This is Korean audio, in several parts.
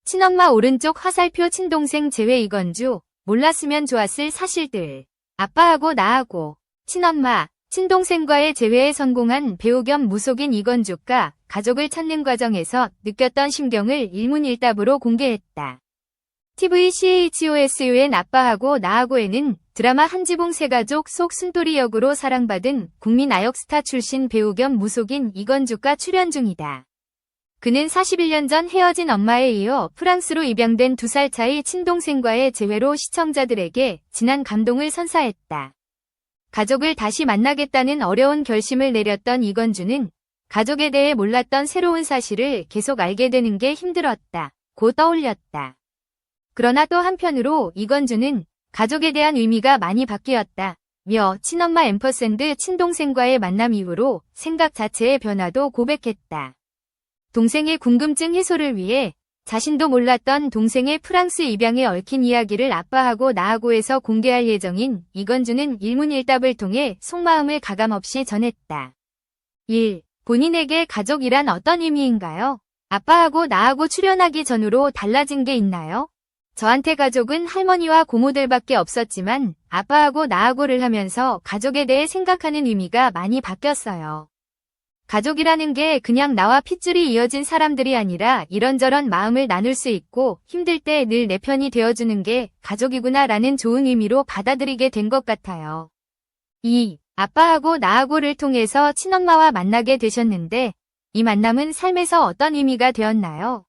친엄마 오른쪽 화살표 친동생 제외 이건주, 몰랐으면 좋았을 사실들. 아빠하고 나하고, 친엄마, 친동생과의 재회에 성공한 배우 겸 무속인 이건주가 가족을 찾는 과정에서 느꼈던 심경을 일문일답으로 공개했다. TVCHOSUN 아빠하고 나하고에는 드라마 한지붕 세가족 속 순돌이 역으로 사랑받은 국민 아역스타 출신 배우 겸 무속인 이건주가 출연 중이다. 그는 41년 전 헤어진 엄마에 이어 프랑스로 입양된 2살 차이 친동생과의 재회로 시청자들에게 진한 감동을 선사했다. 가족을 다시 만나겠다는 어려운 결심을 내렸던 이건주는 가족에 대해 몰랐던 새로운 사실을 계속 알게 되는 게 힘들었다.고 떠올렸다. 그러나 또 한편으로 이건주는 가족에 대한 의미가 많이 바뀌었다며 친엄마 앰퍼샌드 친동생과의 만남 이후로 생각 자체의 변화도 고백했다. 동생의 궁금증 해소를 위해 자신도 몰랐던 동생의 프랑스 입양에 얽힌 이야기를 아빠하고 나하고에서 공개할 예정인 이건주는 일문일답을 통해 속마음을 가감없이 전했다. 1. 본인에게 가족이란 어떤 의미인가요? 아빠하고 나하고 출연하기 전으로 달라진 게 있나요? 저한테 가족은 할머니와 고모들밖에 없었지만 아빠하고 나하고를 하면서 가족에 대해 생각하는 의미가 많이 바뀌었어요. 가족이라는 게 그냥 나와 핏줄이 이어진 사람들이 아니라 이런저런 마음을 나눌 수 있고 힘들 때 늘 내 편이 되어주는 게 가족이구나라는 좋은 의미로 받아들이게 된 것 같아요. 2. 아빠하고 나하고를 통해서 친엄마와 만나게 되셨는데 이 만남은 삶에서 어떤 의미가 되었나요?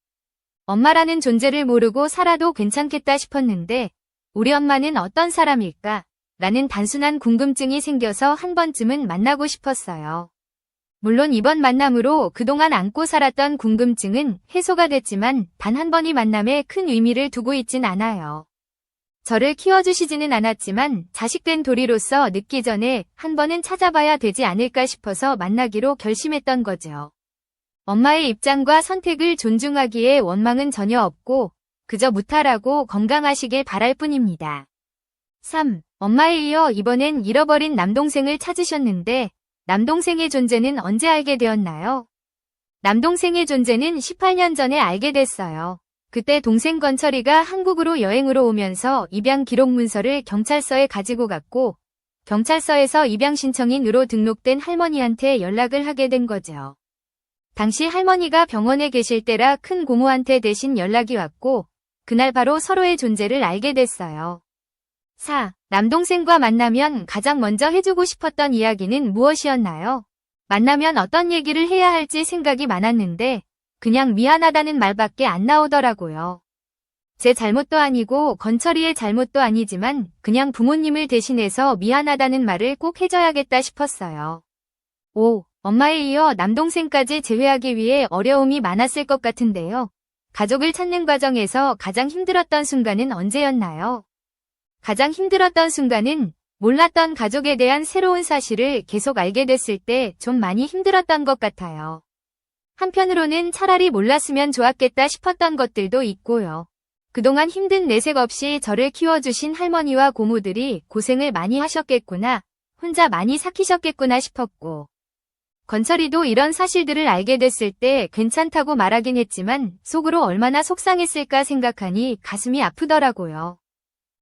엄마라는 존재를 모르고 살아도 괜찮겠다 싶었는데 우리 엄마는 어떤 사람일까? 라는 단순한 궁금증이 생겨서 한 번쯤은 만나고 싶었어요. 물론 이번 만남으로 그동안 안고 살았던 궁금증은 해소가 됐지만 단 한 번의 만남에 큰 의미를 두고 있진 않아요. 저를 키워주시지는 않았지만 자식된 도리로서 늦기 전에 한 번은 찾아봐야 되지 않을까 싶어서 만나기로 결심했던 거죠. 엄마의 입장과 선택을 존중하기에 원망은 전혀 없고 그저 무탈하고 건강하시길 바랄 뿐입니다. 3. 엄마에 이어 이번엔 잃어버린 남동생을 찾으셨는데 남동생의 존재는 언제 알게 되었나요? 남동생의 존재는 18년 전에 알게 됐어요. 그때 동생 건철이가 한국으로 여행으로 오면서 입양 기록 문서를 경찰서에 가지고 갔고 경찰서에서 입양 신청인으로 등록된 할머니한테 연락을 하게 된 거죠. 당시 할머니가 병원에 계실 때라 큰 고모한테 대신 연락이 왔고 그날 바로 서로의 존재를 알게 됐어요. 4. 남동생과 만나면 가장 먼저 해주고 싶었던 이야기는 무엇이었나요? 만나면 어떤 얘기를 해야 할지 생각이 많았는데 그냥 미안하다는 말밖에 안 나오더라고요. 제 잘못도 아니고 건철이의 잘못도 아니지만 그냥 부모님을 대신해서 미안하다는 말을 꼭 해줘야겠다 싶었어요. 5. 엄마에 이어 남동생까지 제외하기 위해 어려움이 많았을 것 같은데요. 가족을 찾는 과정에서 가장 힘들었던 순간은 언제였나요? 가장 힘들었던 순간은 몰랐던 가족에 대한 새로운 사실을 계속 알게 됐을 때 좀 많이 힘들었던 것 같아요. 한편으로는 차라리 몰랐으면 좋았겠다 싶었던 것들도 있고요. 그동안 힘든 내색 없이 저를 키워주신 할머니와 고모들이 고생을 많이 하셨겠구나, 혼자 많이 삭히셨겠구나 싶었고 건철이도 이런 사실들을 알게 됐을 때 괜찮다고 말하긴 했지만 속으로 얼마나 속상했을까 생각하니 가슴이 아프더라고요.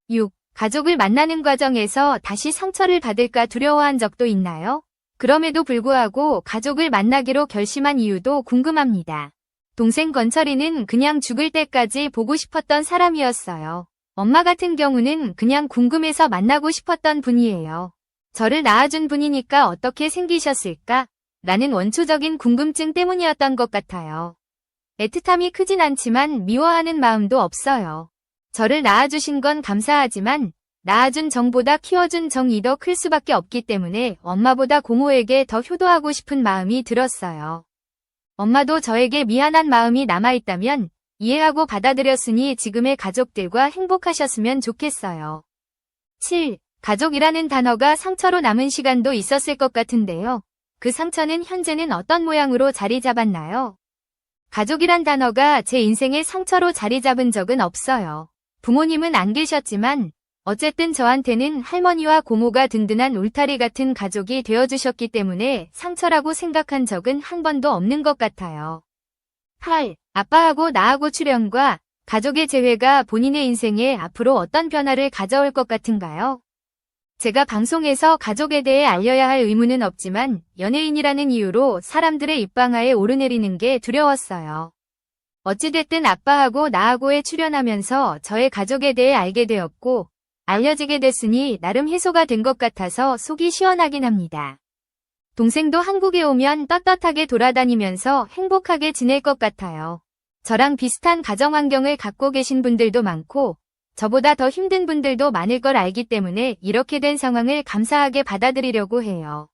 6. 가족을 만나는 과정에서 다시 상처를 받을까 두려워한 적도 있나요? 그럼에도 불구하고 가족을 만나기로 결심한 이유도 궁금합니다. 동생 건철이는 그냥 죽을 때까지 보고 싶었던 사람이었어요. 엄마 같은 경우는 그냥 궁금해서 만나고 싶었던 분이에요. 저를 낳아준 분이니까 어떻게 생기셨을까? 라는 원초적인 궁금증 때문이었던 것 같아요. 애틋함이 크진 않지만 미워하는 마음도 없어요. 저를 낳아주신 건 감사하지만 낳아준 정보다 키워준 정이 더 클 수밖에 없기 때문에 엄마보다 고모에게 더 효도하고 싶은 마음이 들었어요. 엄마도 저에게 미안한 마음이 남아있다면 이해하고 받아들였으니 지금의 가족들과 행복하셨으면 좋겠어요. 7. 가족이라는 단어가 상처로 남은 시간도 있었을 것 같은데요. 그 상처는 현재는 어떤 모양으로 자리 잡았나요? 가족이란 단어가 제 인생의 상처로 자리 잡은 적은 없어요. 부모님은 안 계셨지만 어쨌든 저한테는 할머니와 고모가 든든한 울타리 같은 가족이 되어주셨기 때문에 상처라고 생각한 적은 한 번도 없는 것 같아요. 8. 아빠하고 나하고 출연과 가족의 재회가 본인의 인생에 앞으로 어떤 변화를 가져올 것 같은가요? 제가 방송에서 가족에 대해 알려야 할 의무는 없지만 연예인이라는 이유로 사람들의 입방아에 오르내리는 게 두려웠어요. 어찌됐든 아빠하고 나하고에 출연하면서 저의 가족에 대해 알게 되었고 알려지게 됐으니 나름 해소가 된 것 같아서 속이 시원하긴 합니다. 동생도 한국에 오면 떳떳하게 돌아다니면서 행복하게 지낼 것 같아요. 저랑 비슷한 가정 환경을 갖고 계신 분들도 많고 저보다 더 힘든 분들도 많을 걸 알기 때문에 이렇게 된 상황을 감사하게 받아들이려고 해요.